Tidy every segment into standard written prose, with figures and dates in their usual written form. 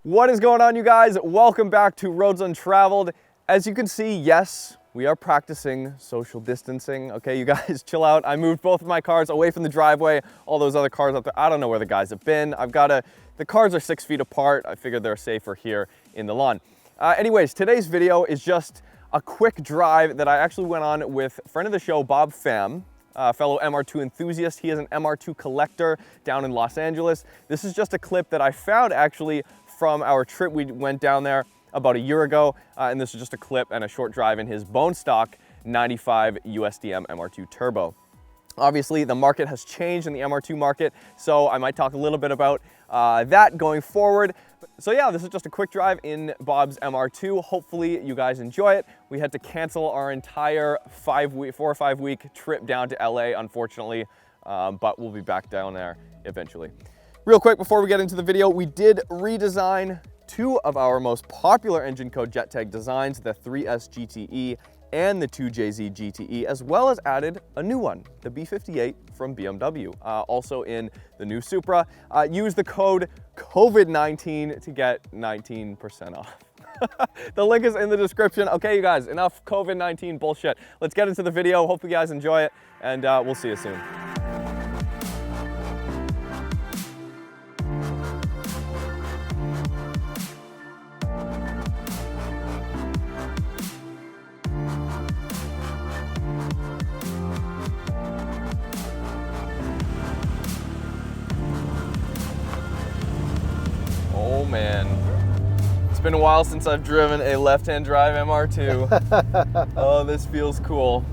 What is going on, you guys? Welcome back to Roads Untraveled. As you can see, yes, we are practicing social distancing. Okay, you guys, chill out. I moved both of my cars away from the driveway. All those other cars up there, I don't know where the guys have been. The cars are 6 feet apart. I figured they're safer here in the lawn. Anyways, today's video is just a quick drive that I actually went on with friend of the show, Bob Pham, fellow MR2 enthusiast. He is an MR2 collector down in Los Angeles. This is just a clip that I found actually from our trip. We went down there about a year ago, and this is just a clip and a short drive in his bone stock 95 USDM MR2 Turbo. Obviously, the market has changed in the MR2 market, so I might talk a little bit about that going forward. So yeah, this is just a quick drive in Bob's MR2. Hopefully you guys enjoy it. We had to cancel our entire 4 or 5 week trip down to LA, unfortunately, but we'll be back down there eventually. Real quick, before we get into the video, we did redesign two of our most popular engine code jet tag designs, the 3S GTE and the 2JZ GTE, as well as added a new one, the B58 from BMW, also in the new Supra. Use the code COVID-19 to get 19% off. The link is in the description. Okay, you guys, enough COVID-19 bullshit. Let's get into the video. Hope you guys enjoy it, and we'll see you soon. Oh man, it's been a while since I've driven a left-hand drive MR2. Oh, this feels cool.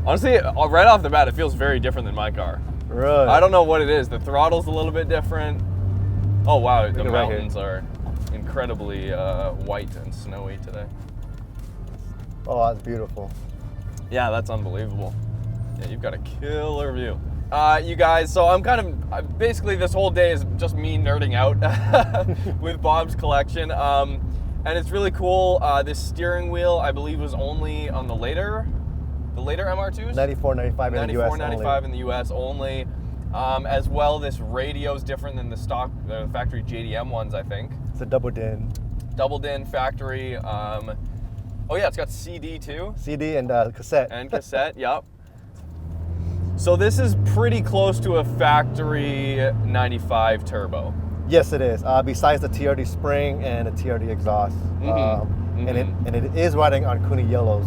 Honestly, right off the bat, it feels very different than my car. Really? I don't know what it is. The throttle's a little bit different. Oh wow, the mountains are incredibly white and snowy today. Oh, that's beautiful. Yeah, that's unbelievable. Yeah, you've got a killer view. You guys, so I'm kind of, basically this whole day is just me nerding out with Bob's collection. And it's really cool. This steering wheel, I believe, was only on the later MR2s? 94, 95 in the US 95 in the US only. As well, this radio is different than the factory JDM ones, I think. It's a double din. Double din factory. Oh yeah, it's got CD too. CD and cassette. And cassette, yep. So this is pretty close to a factory 95 turbo. Yes, it is. Besides the TRD spring and the TRD exhaust, and it is riding on Kuni yellows.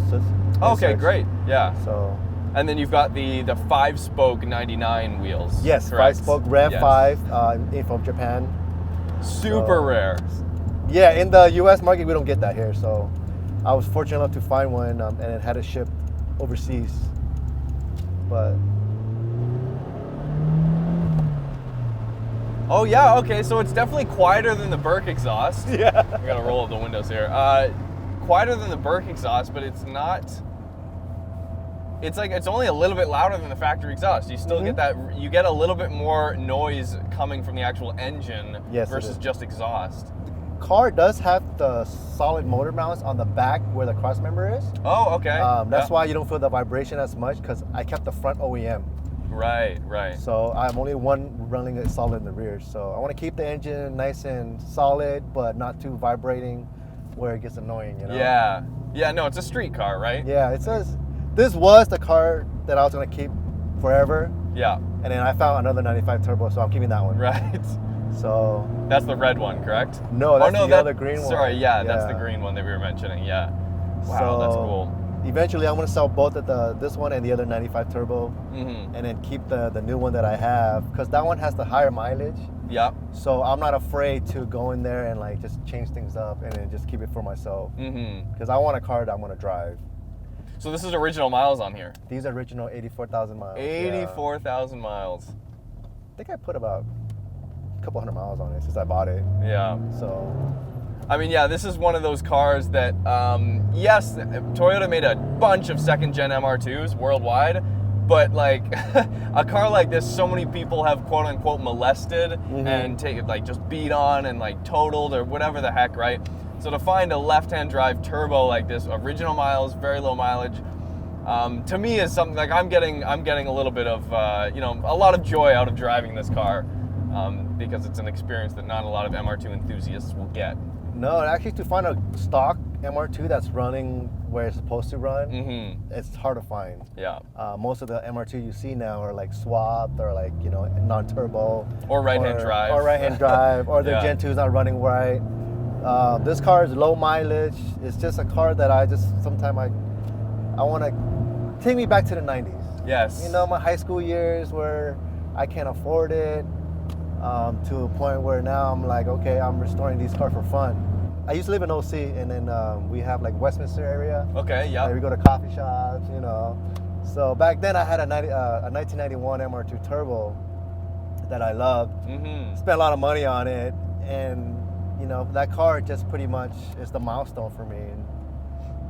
Okay, great. Yeah. So. And then you've got the 5-spoke 99 wheels. Yes, correct? 5-spoke Rev 5 in from Japan. Super rare. Yeah, in the U.S. market we don't get that here. So I was fortunate enough to find one, and it had it shipped overseas. But. Oh yeah, okay, so it's definitely quieter than the Burke exhaust. Yeah. I gotta roll up the windows here. Quieter than the Burke exhaust, but it's not, it's only a little bit louder than the factory exhaust. You still get that, you get a little bit more noise coming from the actual engine versus just exhaust. The car does have the solid motor mounts on the back where the cross member is. Oh, okay. That's why you don't feel the vibration as much, because I kept the front OEM. Right, right. So I'm only one running it solid in the rear. So I want to keep the engine nice and solid, but not too vibrating where it gets annoying, you know? Yeah. Yeah, no, it's a street car, right? Yeah, it says, this was the car that I was going to keep forever. Yeah. And then I found another 95 Turbo, so I'm keeping that one. Right. So. That's the red one, correct? No, that's the other green one. Sorry, yeah, that's the green one that we were mentioning, yeah. Wow, so, that's cool. Eventually, I'm going to sell both of this one and the other 95 Turbo, and then keep the new one that I have, because that one has the higher mileage. Yeah. So I'm not afraid to go in there and like just change things up and then just keep it for myself. Because I want a car that I'm going to drive. So this is original miles on here? These are original 84,000 miles. 84,000 miles. I think I put about a couple hundred miles on it since I bought it. Yeah. So. I mean, yeah, this is one of those cars that, yes, Toyota made a bunch of second-gen MR2s worldwide, but like a car like this, so many people have quote-unquote molested and just beat on and like totaled or whatever the heck, right? So to find a left-hand drive turbo like this, original miles, very low mileage, to me is something like I'm getting a little bit of, a lot of joy out of driving this car. because it's an experience that not a lot of MR2 enthusiasts will get. No, actually, to find a stock MR2 that's running where it's supposed to run, it's hard to find. Yeah. Most of the MR2 you see now are like swapped or like, you know, non-turbo. Or right-hand drive. Or right-hand drive, or the Yeah. Gen 2 is not running right. This car is low mileage. It's just a car that I just, sometimes I want to take me back to the 90s. Yes. You know, my high school years where I can't afford it, to a point where now I'm like, okay, I'm restoring these cars for fun. I used to live in OC, and then we have like Westminster area. Okay, yeah. Like we go to coffee shops, you know. So back then I had a 1991 MR2 Turbo that I loved. Spent a lot of money on it, and you know, that car just pretty much is the milestone for me,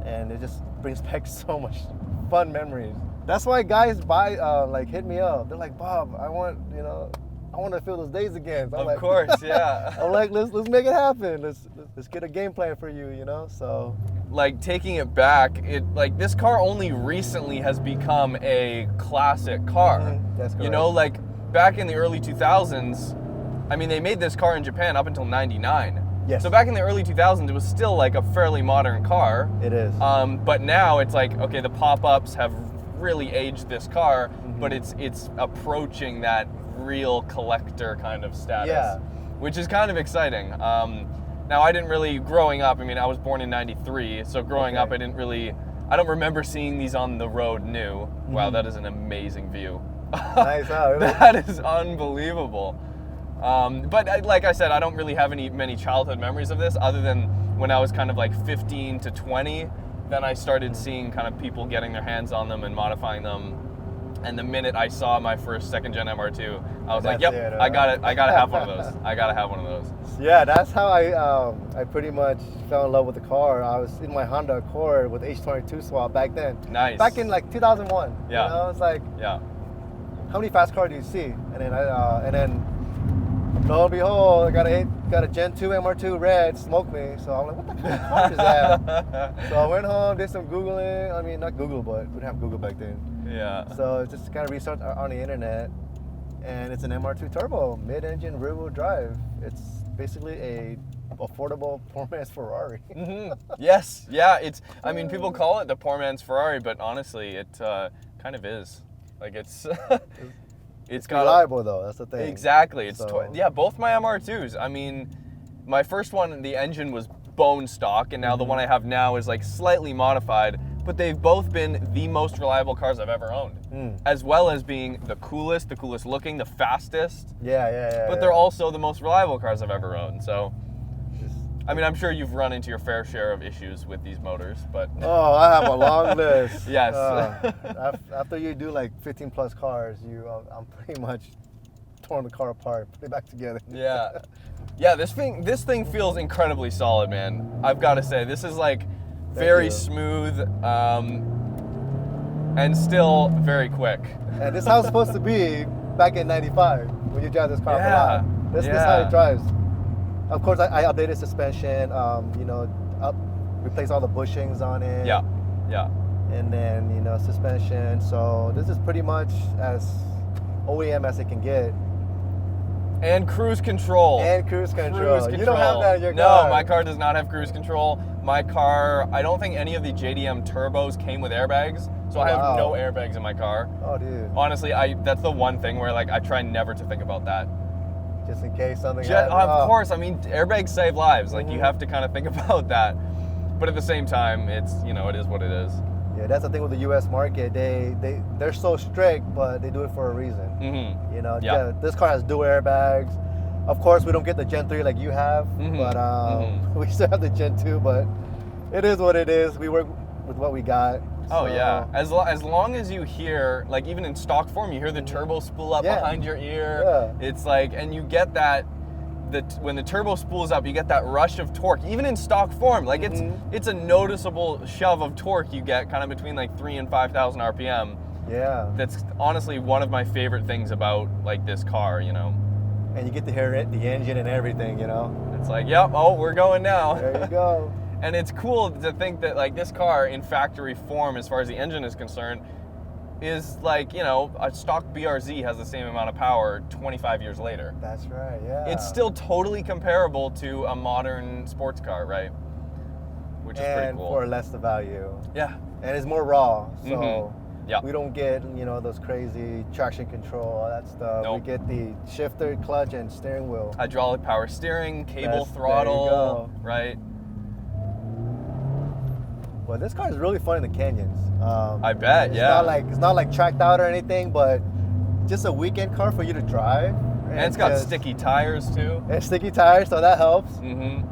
and it just brings back so much fun memories. That's why guys hit me up. They're like, Bob, I want to feel those days again. So Of course, yeah. I'm like, let's make it happen. Let's get a game plan for you, you know. So, like, taking it back, this car only recently has become a classic car. That's correct. You know, like back in the early 2000s, I mean, they made this car in Japan up until 99. Yes. So back in the early 2000s, it was still like a fairly modern car. It is. But now it's like, okay, the pop-ups have really aged this car, but it's approaching that real collector kind of status, Yeah. which is kind of exciting. Now, I didn't really, growing up, I mean, I was born in 93, so growing up, I don't remember seeing these on the road new. Wow, that is an amazing view. Nice, huh? Really? That is unbelievable. But like I said, I don't really have many childhood memories of this other than when I was kind of like 15 to 20. Then I started seeing kind of people getting their hands on them and modifying them. And the minute I saw my first second gen MR2, I was like, yep, I got it. I got to have one of those. I got to have one of those. Yeah, that's how I pretty much fell in love with the car. I was in my Honda Accord with H22 swap back then. Nice. Back in like 2001. Yeah. You know, it's like, yeah. How many fast cars do you see? And then lo and behold, I got a Gen 2 MR2 red, smoked me. So I'm like, what the kind of car is that? So I went home, did some Googling. I mean, not Google, but we didn't have Google back then. Yeah. So just kind of researched on the internet, and it's an MR2 Turbo, mid-engine, rear-wheel drive. It's basically a affordable poor man's Ferrari. Yes, yeah. I mean, people call it the poor man's Ferrari, but honestly, it kind of is. Like it's got reliable though. That's the thing. Exactly. So. Yeah, both my MR2s. I mean, my first one, the engine was bone stock, and now the one I have now is like slightly modified. But they've both been the most reliable cars I've ever owned, as well as being the coolest looking, the fastest. Yeah. But they're also the most reliable cars I've ever owned. So, I mean, I'm sure you've run into your fair share of issues with these motors, but oh, I have a long list. Yes. After you do like 15 plus cars, I'm pretty much torn the car apart, put it back together. Yeah. Yeah, this thing feels incredibly solid, man. I've got to say, this is like very smooth, and still very quick. And this is how it's supposed to be back in '95 when you drive this car a lot. This is how it drives. Of course, I updated suspension. Replaced all the bushings on it. Yeah. And then suspension. So this is pretty much as OEM as it can get. And cruise control. You don't have that in your car. No, my car does not have cruise control. My car, I don't think any of the JDM turbos came with airbags, so I have no airbags in my car. Oh, dude. Honestly, that's the one thing where like I try never to think about that. Just in case something happens. Of course, I mean, airbags save lives. Like you have to kind of think about that. But at the same time, it's, it is what it is. Yeah, that's the thing with the U.S. market. They're so strict, but they do it for a reason. This car has dual airbags. Of course, we don't get the Gen 3 like you have, but we still have the Gen 2. But it is what it is. We work with what we got. Oh yeah, as long as you hear, like even in stock form, you hear the turbo spool up behind your ear. Yeah. It's like, and you get that. When the turbo spools up, you get that rush of torque, even in stock form. Like it's a noticeable shove of torque you get, kind of between like 3,000 and 5,000 RPM. Yeah. That's honestly one of my favorite things about like this car, And you get to hear the engine and everything, It's like, yep, we're going now. There you go. And it's cool to think that like this car in factory form, as far as the engine is concerned, is like, you know, a stock BRZ has the same amount of power 25 years later. That's right, yeah. It's still totally comparable to a modern sports car, right? Which is pretty cool. And for less the value. Yeah. And it's more raw, so Yeah. we don't get, you know, those crazy traction control, all that stuff. Nope. We get the shifter, clutch, and steering wheel. Hydraulic power steering, cable There you throttle, go. right? Well, this car is really fun in the canyons. I bet, yeah. It's not like tracked out or anything, but just a weekend car for you to drive. And it's got sticky tires too. And sticky tires, so that helps. Mm-hmm.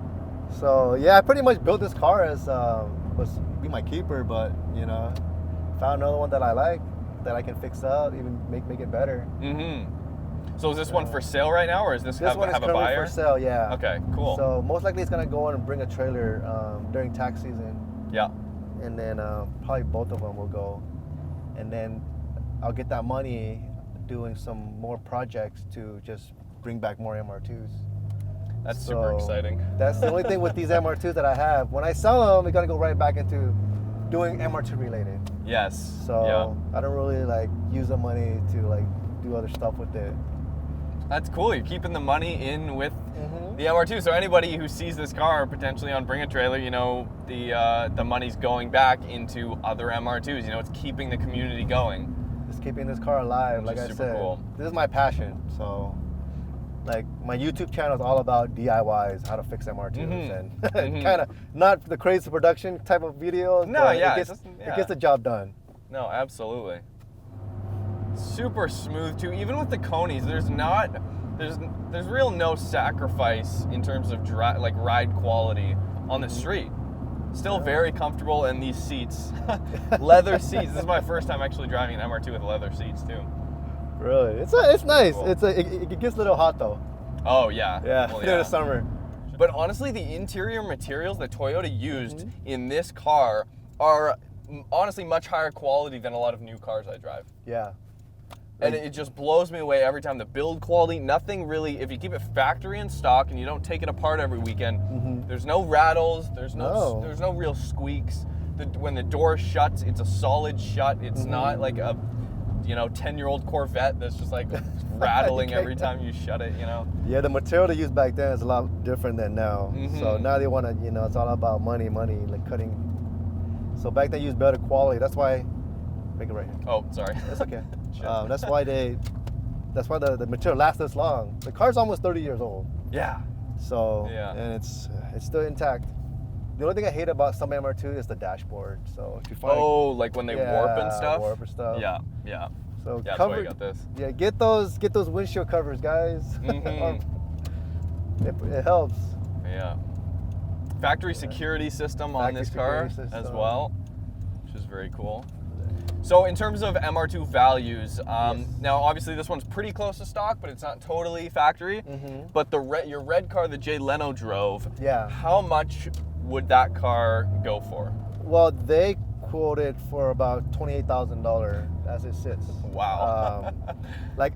So yeah, I pretty much built this car as was be my keeper, but you know, found another one that I like, that I can fix up, even make it better. Mm-hmm. So is this one for sale right now, or is this one have is a buyer? for sale, yeah. Okay, cool. So most likely it's gonna go on and bring a trailer during tax season. Yeah. And then probably both of them will go, and then I'll get that money doing some more projects to just bring back more MR2s. That's super exciting. That's the only thing with these MR2s that I have. When I sell them, they're gonna go right back into doing MR2 related. Yes. So I don't really like use the money to like do other stuff with it. That's cool. You're keeping the money in with the MR2. So anybody who sees this car potentially on Bring a Trailer, you know, the money's going back into other MR2s. You know, it's keeping the community going. Just keeping this car alive, Which like is I super said. cool. This is my passion. So, like my YouTube channel is all about DIYs, how to fix MR2s, and kind of not the crazy production type of videos. No, but yeah, it gets the job done. No, absolutely. Super smooth too. Even with the Conies, there's real no sacrifice in terms of ride quality on the street. Still very comfortable in these seats. Leather seats. This is my first time actually driving an MR2 with leather seats too. Really, it's nice. Cool. It gets a little hot though. Oh yeah. Yeah, Well, in the summer. But honestly, the interior materials that Toyota used in this car are honestly much higher quality than a lot of new cars I drive. Yeah. And it just blows me away every time. The build quality, nothing really, if you keep it factory in stock and you don't take it apart every weekend, there's no rattles, there's no real squeaks. When the door shuts, it's a solid shut. It's not like a 10-year-old Corvette that's just like rattling every time you shut it, you know? Yeah, the material they used back then is a lot different than now. So now they want to, it's all about money, like cutting. So back then they used better quality. That's why, make it right here. Oh, sorry. That's okay. That's why the material lasts this long. The car's almost 30 years old. Yeah. So, and it's still intact. The only thing I hate about some MR2 is the dashboard. So if you find like when they warp and stuff? Warp and stuff. Yeah. So that's why I got this. Yeah, get those windshield covers, guys. It helps. Yeah. Factory security system on this car as well, which is very cool. So in terms of MR2 values, now obviously this one's pretty close to stock, but it's not totally factory. But your red car that Jay Leno drove, how much would that car go for? Well, they quoted for about $28,000 as it sits. Wow.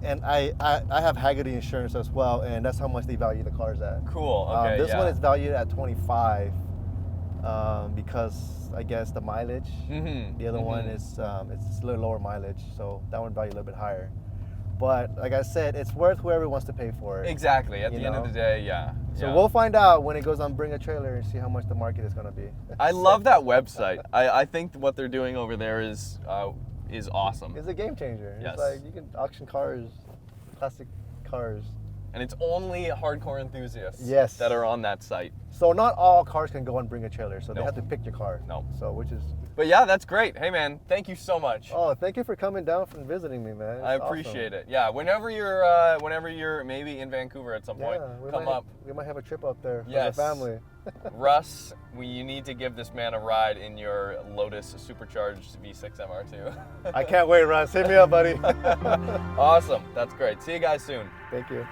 And I have Hagerty insurance as well, and that's how much they value the cars at. Cool. Okay. This one is valued at 25 because I guess the mileage. The other one is it's a little lower mileage, so that one valued a little bit higher. But like I said, it's worth whoever wants to pay for it. Exactly. At the end of the day, So we'll find out when it goes on Bring a Trailer and see how much the market is going to be. I love that website. I think what they're doing over there is awesome. It's a game changer. Yes. It's like you can auction cars, classic cars. And it's only hardcore enthusiasts that are on that site. So not all cars can go and Bring a Trailer, so they have to pick your car. So But yeah, that's great. Hey man, thank you so much. Oh, thank you for coming down and visiting me, man. I appreciate it. Yeah, whenever you're maybe in Vancouver at some point, come up. We might have a trip up there for Yes. the family. Russ, you need to give this man a ride in your Lotus supercharged V6 MR2. I can't wait, Russ. Hit me up, buddy. Awesome. That's great. See you guys soon. Thank you.